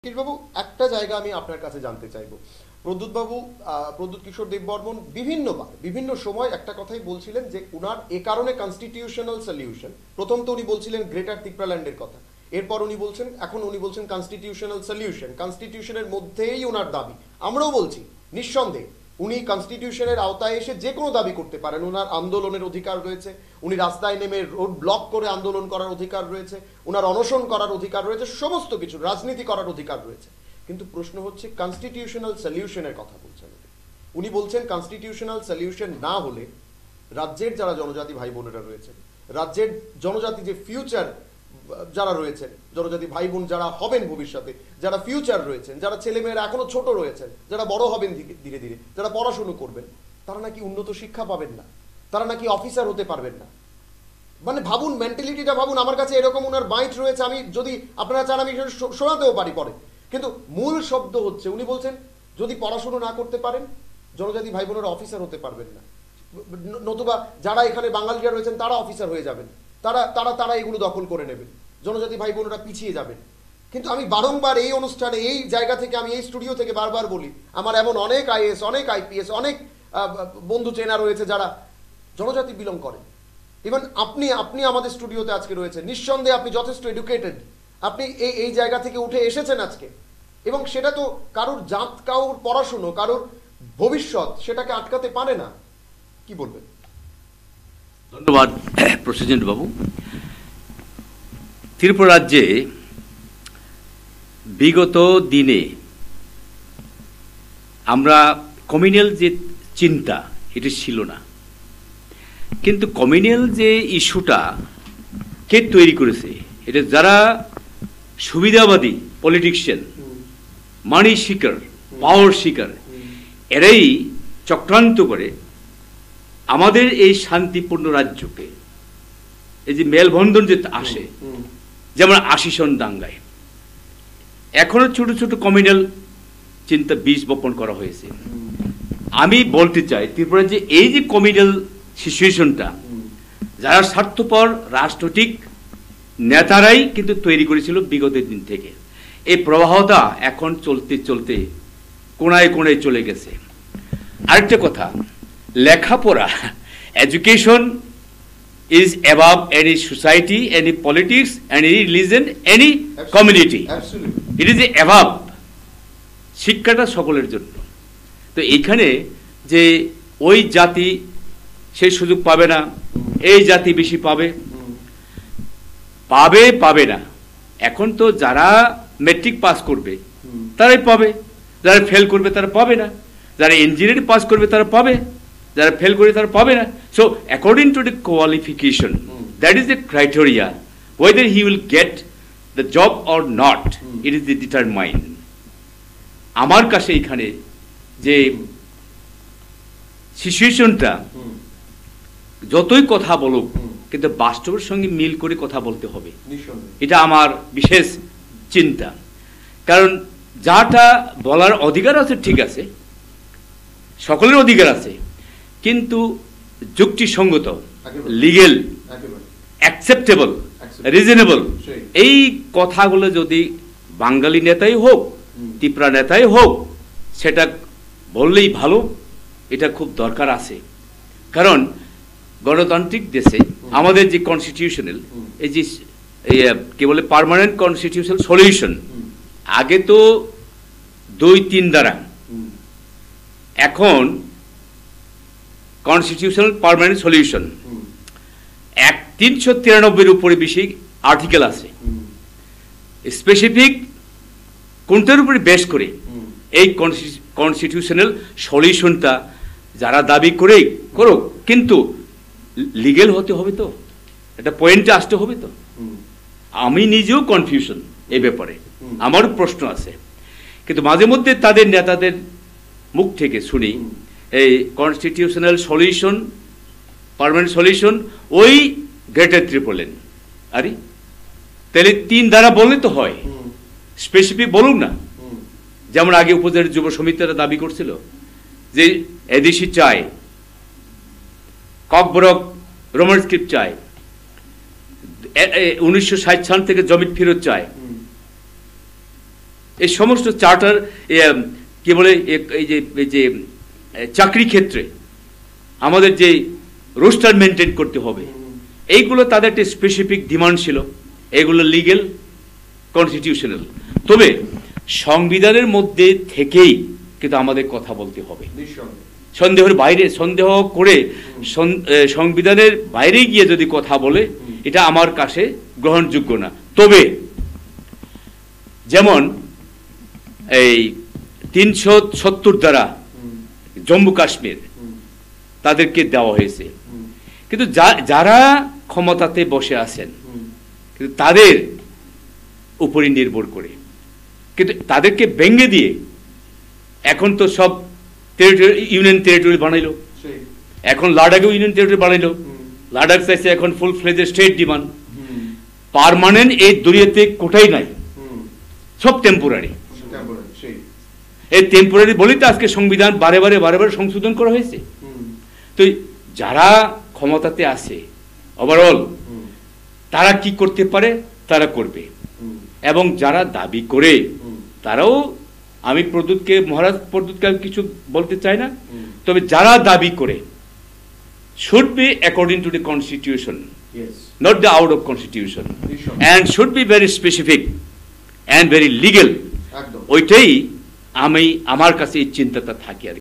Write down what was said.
বাবু একটা জায়গা আমি আপনার কাছে জানতে চাইবো। প্রদ্যুৎ বাবু, প্রদ্যুৎ কিশোর দেববর্মন বিভিন্ন সময় একটা কথাই বলছিলেন যে উনার এ কারণে কনস্টিটিউশনাল সলিউশন, প্রথম তো উনি বলছিলেন গ্রেটার তিপ্রাল্যান্ডের কথা, এরপর এখন উনি বলছেন কনস্টিটিউশনাল সলিউশন, কনস্টিটিউশনের মধ্যেই ওনার দাবি। আমরাও বলছি নিঃসন্দেহে উনি কনস্টিটিউশনের আওতায় এসে যে কোনো দাবি করতে পারেন, ওনার আন্দোলনের অধিকার রয়েছে, উনি রাস্তায় নেমে রোড ব্লক করে আন্দোলন করার অধিকার রয়েছে, ওনার অনশন করার অধিকার রয়েছে, সমস্ত কিছু রাজনীতি করার অধিকার রয়েছে। কিন্তু প্রশ্ন হচ্ছে কনস্টিটিউশনাল সলিউশনের কথা বলছেন উনি বলছেন কনস্টিটিউশনাল সলিউশন না হলে রাজ্যের যারা জনজাতি ভাই বোনেরা রয়েছেন, রাজ্যের জনজাতি যে ফিউচার যারা রয়েছেন, জনজাতি ভাই বোন যারা হবেন ভবিষ্যতে, যারা ফিউচার রয়েছেন, যারা ছেলেমেয়েরা এখনো ছোট রয়েছেন, যারা বড় হবেন ধীরে ধীরে, যারা পড়াশুনো করবেন, তারা নাকি উন্নত শিক্ষা পাবেন না, তারা নাকি অফিসার হতে পারবেন না। মানে ভাবুন, মেন্টালিটিটা ভাবুন। আমার কাছে এরকম ওনার বাইট রয়েছে, আমি যদি আপনারা চান আমি শোনাতেও পারি পরে, কিন্তু মূল শব্দ হচ্ছে উনি বলছেন যদি পড়াশুনো না করতে পারেন জনজাতি ভাই বোনেরা অফিসার হতে পারবেন না, নতুবা যারা এখানে বাঙালিরা রয়েছেন তারা অফিসার হয়ে যাবেন, তারা তারা তারা এগুলো দখল করে নেবেন, জনজাতি ভাই বোনেরা পিছিয়ে যাবেন। কিন্তু আমি বারংবার এই অনুষ্ঠানে এই জায়গা থেকে, আমি এই স্টুডিও থেকে বারবার বলি, আমার এমন অনেক আইএএস, অনেক আইপিএস, অনেক বন্ধু চেনা রয়েছে যারা জনজাতি বিলং করেন। ইভেন আপনি আমাদের স্টুডিওতে আজকে রয়েছেন, নিঃসন্দেহে আপনি যথেষ্ট এডুকেটেড, আপনি এই জায়গা থেকে উঠে এসেছেন আজকে, এবং সেটা তো কারোর জাত, কারোর পড়াশুনো, কারোর ভবিষ্যৎ সেটাকে আটকাতে পারে না। কি বলবেন? ধন্যবাদ প্রসেনজিৎ বাবু। ত্রিপুরা রাজ্যে বিগত দিনে আমরা কমিউনাল যে চিন্তা এটা ছিল না, কিন্তু কমিউনাল যে ইস্যুটা কে তৈরি করেছে, এটা যারা সুবিধাবাদী পলিটিশিয়ান, মানি শিকার, পাওয়ার শিকার, এরাই চক্রান্ত করে আমাদের এই শান্তিপূর্ণ রাজ্যকে, এই যে মেলবন্ধন যে আসে, যেমন ৮০ সন দাঙ্গায় এখনো ছোট ছোট কমিউনাল চিন্তা বীজ বপন করা হয়েছে। আমি বলতে চাই ত্রিপুরা যে এই যে কমিউনাল সিচুয়েশনটা যারা স্বার্থপর রাজনৈতিক নেতারাই কিন্তু তৈরি করেছিল বিগত দিন থেকে, এই প্রবাহটা এখন চলতে চলতে কোনায় কোনায় চলে গেছে। আরেকটা কথা, লেখাপড়া, education is above any society, any politics, any religion, any community. It is above. শিক্ষাটা সকলের জন্য। তো এখানে যে ওই জাতি সেই সুযোগ পাবে না, এই জাতি বেশি পাবে, পাবে না। এখন তো যারা মেট্রিক পাস করবে তারাই পাবে, যারা ফেল করবে তারা পাবে না, যারা ইঞ্জিনিয়ারিং পাস করবে তারা পাবে, যারা ফেল করে তারা পাবে না। So according to the qualification, that is the criteria, whether he will get the job or not, it is the determine. আমার কাছে এখানে যে সিচুয়েশনটা, যতই কথা বলুক কিন্তু বাস্তবের সঙ্গে মিল করে কথা বলতে হবে, এটা আমার বিশেষ চিন্তা। কারণ যাটা বলার অধিকার আছে ঠিক আছে, সকলের অধিকার আছে, কিন্তু যুক্তিসঙ্গত, লিগেল, অ্যাকসেপ্টেবল, রিজনেবল, এই কথাগুলো যদি বাঙালি নেতাই হোক, ত্রিপুরা নেতাই হোক, সেটা বললেই ভালো, এটা খুব দরকার আছে। কারণ গণতান্ত্রিক দেশে আমাদের যে কনস্টিটিউশনাল, এই যে কি বলে পার্মানেন্ট কনস্টিটিউশনাল সলিউশন, আগে তো ২-৩ দ্বারা, এখন কনস্টিটিউশনাল পার্মানেন্ট সলিউশন ৩৯৩ উপরে বেশি আর্টিকেল আছে, স্পেসিফিক কোনটার উপরে বেশ করে এই কনস্টিটিউশনাল সলিউশনটা যারা দাবি করে করুক, কিন্তু লিগেল হতে হবে, তো একটা পয়েন্টে আসতে হবে। তো আমি নিজেও কনফিউশন এই ব্যাপারে, আমারও প্রশ্ন আছে, কিন্তু মাঝে মধ্যে তাদের নেতাদের মুখ থেকে শুনি এই কনস্টিটিউশনাল সলিউশন, পার্মানেন্ট সলিউশন, ওই গ্রেটার ত্রিপুরাল্যান্ড। আরে তাহলে ৩ দ্বারা বললে তো হয়, স্পেসিফিক বলুন না। যেমন আগে উপজেলার যুব সমিতিরা দাবি করছিল যে এদেশি চায়, ককবরক রোমান স্ক্রিপ্ট চায়, 1960 সাল থেকে জমি ফেরত চায়, এই সমস্ত চার্টার কি বলে এই যে চাকরি ক্ষেত্রে আমাদের যে রোস্টার মেনটেন করতে হবে, এইগুলো তাদের একটা স্পেসিফিক ডিমান্ড ছিল, এগুলো লিগেল কনস্টিটিউশনাল। তবে সংবিধানের মধ্যে থেকেই কিন্তু আমাদের কথা বলতে হবে, সন্দেহের বাইরে, সন্দেহ করে সংবিধানের বাইরে গিয়ে যদি কথা বলে এটা আমার কাছে গ্রহণযোগ্য না। তবে যেমন এই 370 দ্বারা জম্মু কাশ্মীর তাদেরকে দেওয়া হয়েছে, কিন্তু যারা ক্ষমতাতে বসে আছেন কিন্তু তাদের উপরই নির্ভর করে, কিন্তু তাদেরকে ভেঙে দিয়ে এখন তো সব ইউনিয়ন টেরিটরি বানাইলো, এখন লাদাখেও ইউনিয়ন টেরিটরি বানাইলো, লাদাখ চাইছে এখন ফুল ফ্লেজের স্টেট ডিমান্ড। পার্মানেন্ট এই দুনিয়াতে কোটাই নাই, সব টেম্পোরারি। এই টেম্পোরারি বলেই তো আজকে সংবিধান বারে বারে সংশোধন করা হয়েছে। তো যারা ক্ষমতাতে আছে ওভারঅল তারা কি করতে পারে তারা করবে, এবং যারা দাবি করে তারাও, আমি মহারাজ প্রদ্যুৎকে কিছু বলতে চাই না, তবে যারা দাবি করে should be according to the constitution, not the out of constitution, and should be very specific and very legal. ওইটাই আমার কাছে এই চিন্তাটা থাকে আর